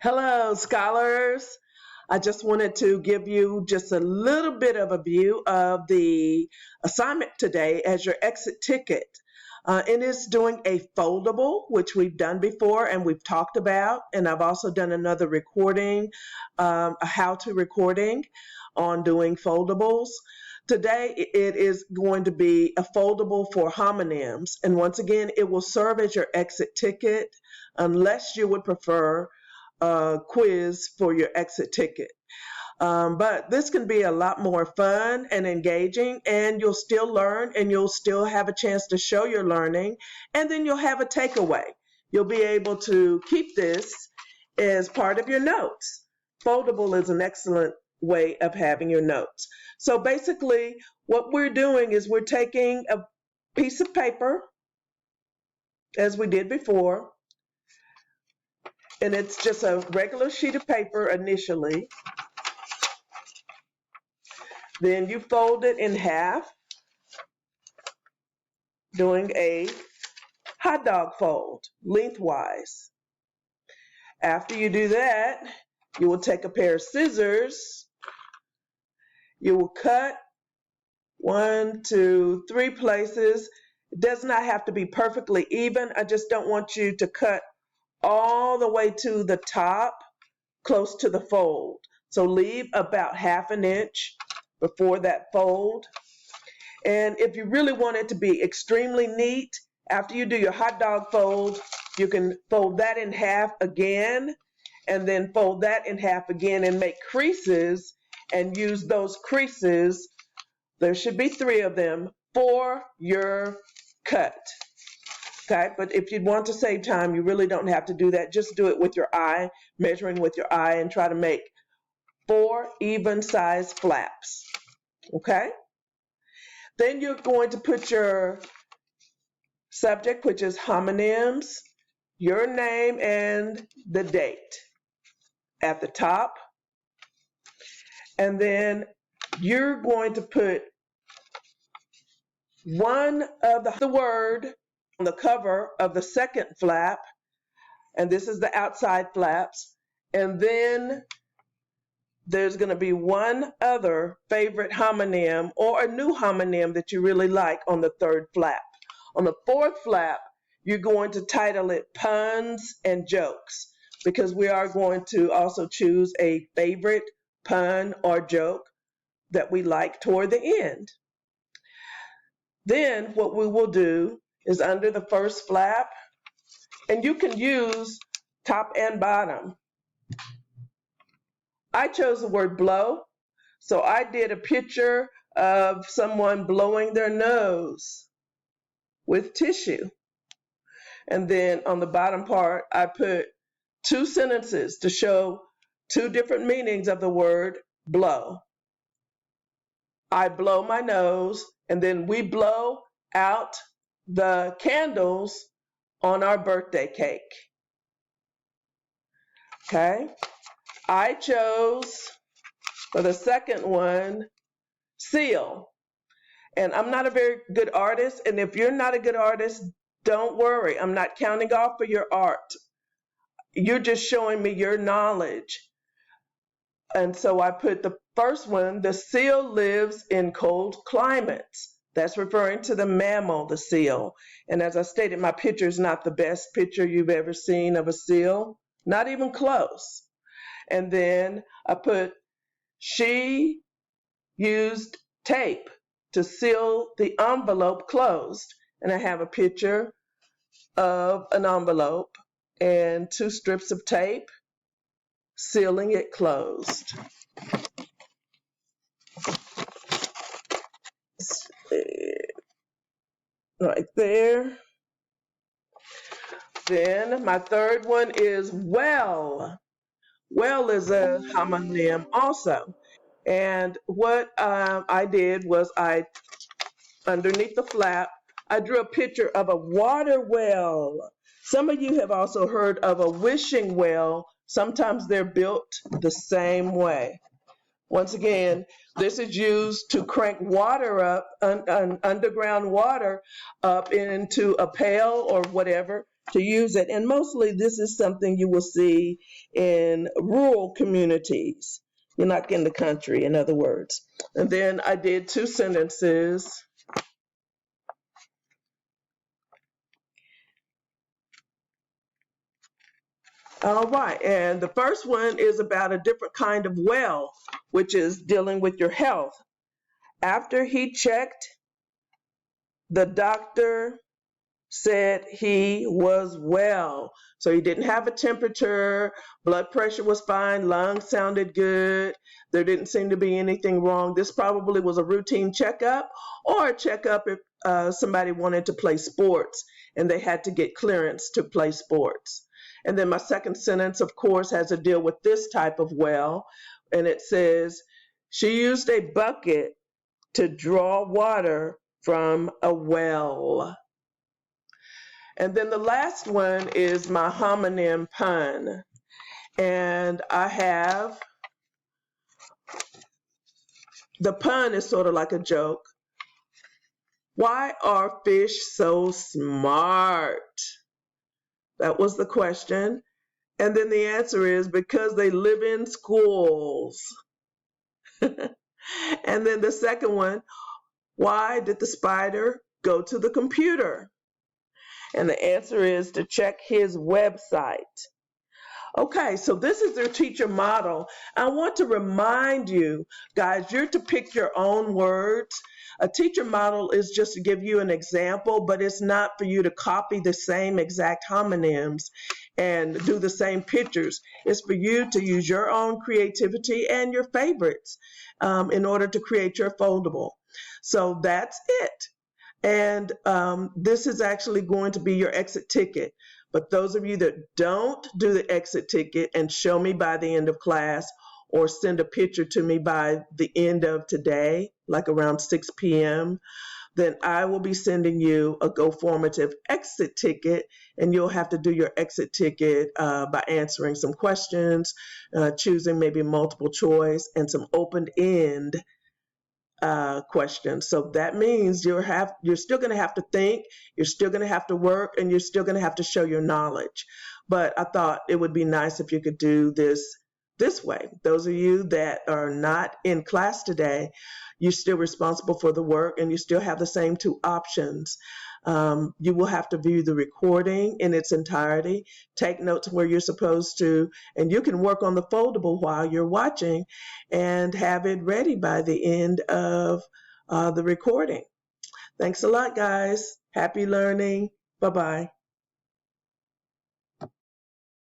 Hello, scholars. I just wanted to give you just a little bit of a view of the assignment today as your exit ticket. It is doing a foldable, which we've done before and we've talked about, and I've also done another recording, a how-to recording on doing foldables. Today it is going to be a foldable for homonyms, and once again, it will serve as your exit ticket unless you would prefer quiz for your exit ticket. But this can be a lot more fun and engaging, and you'll still learn and you'll still have a chance to show your learning, and then you'll have a takeaway. You'll be able to keep this as part of your notes. Foldable is an excellent way of having your notes. So basically, what we're doing is we're taking a piece of paper, as we did before, and it's just a regular sheet of paper initially. Then you fold it in half, doing a hot dog fold lengthwise. After you do that, you will take a pair of scissors. You will cut 1, 2, 3 places. It does not have to be perfectly even. I just don't want you to cut all the way to the top, close to the fold. So leave about 1/2 inch before that fold. And if you really want it to be extremely neat, after you do your hot dog fold, you can fold that in half again, and then fold that in half again and make creases and use those creases, there should be 3 of them, for your cut. Okay, but if you want to save time, you really don't have to do that. Just do it with your eye, measuring with your eye, and try to make 4 even sized flaps. Okay? Then you're going to put your subject, which is homonyms, your name and the date at the top. And then you're going to put one of the word on the cover of the second flap, and this is the outside flaps, and then there's going to be one other favorite homonym or a new homonym that you really like on the third flap. On the fourth flap, you're going to title it Puns and Jokes, because we are going to also choose a favorite pun or joke that we like toward the end. Then what we will do is under the first flap, and you can use top and bottom. I chose the word blow, so I did a picture of someone blowing their nose with tissue. And then on the bottom part, I put 2 sentences to show 2 different meanings of the word blow. I blow my nose, and then we blow out the candles on our birthday cake. Okay? I chose, for the second one, seal. And I'm not a very good artist, and if you're not a good artist, don't worry. I'm not counting off for your art. You're just showing me your knowledge. And so I put the first one, the seal lives in cold climates. That's referring to the mammal, the seal. And as I stated, my picture is not the best picture you've ever seen of a seal, not even close. And then I put, she used tape to seal the envelope closed. And I have a picture of an envelope and 2 strips of tape sealing it closed. Right there. Then my third one is well. Well is a homonym also. And what I did was underneath the flap, I drew a picture of a water well. Some of you have also heard of a wishing well. Sometimes they're built the same way. Once again, this is used to crank water up, underground water up into a pail or whatever, to use it. And mostly this is something you will see in rural communities. You're not in the country, in other words. And then I did 2 sentences. All right, and the first one is about a different kind of well, which is dealing with your health. After he checked, the doctor said he was well. So he didn't have a temperature, blood pressure was fine, lungs sounded good, there didn't seem to be anything wrong. This probably was a routine checkup or a checkup if somebody wanted to play sports and they had to get clearance to play sports. And then my second sentence, of course, has to deal with this type of well, and it says, she used a bucket to draw water from a well. And then the last one is my homonym pun. And I have, the pun is sort of like a joke. Why are fish so smart? That was the question. And then the answer is because they live in schools. And then the second one, why did the spider go to the computer? And the answer is to check his website. Okay, so this is their teacher model. I want to remind you, guys, you're to pick your own words. A teacher model is just to give you an example, but it's not for you to copy the same exact homonyms and do the same pictures. It's for you to use your own creativity and your favorites in order to create your foldable. So that's it. And this is actually going to be your exit ticket. But those of you that don't do the exit ticket and show me by the end of class or send a picture to me by the end of today, like around 6 p.m., then I will be sending you a GoFormative exit ticket, and you'll have to do your exit ticket by answering some questions, choosing maybe multiple choice and some open-end questions. So that means you're still going to have to think, you're still going to have to work, and you're still going to have to show your knowledge. But I thought it would be nice if you could do this way. Those of you that are not in class today, you're still responsible for the work, and you still have the same 2 options. You will have to view the recording in its entirety, take notes where you're supposed to, and you can work on the foldable while you're watching and have it ready by the end of the recording. Thanks a lot, guys. Happy learning. Bye-bye.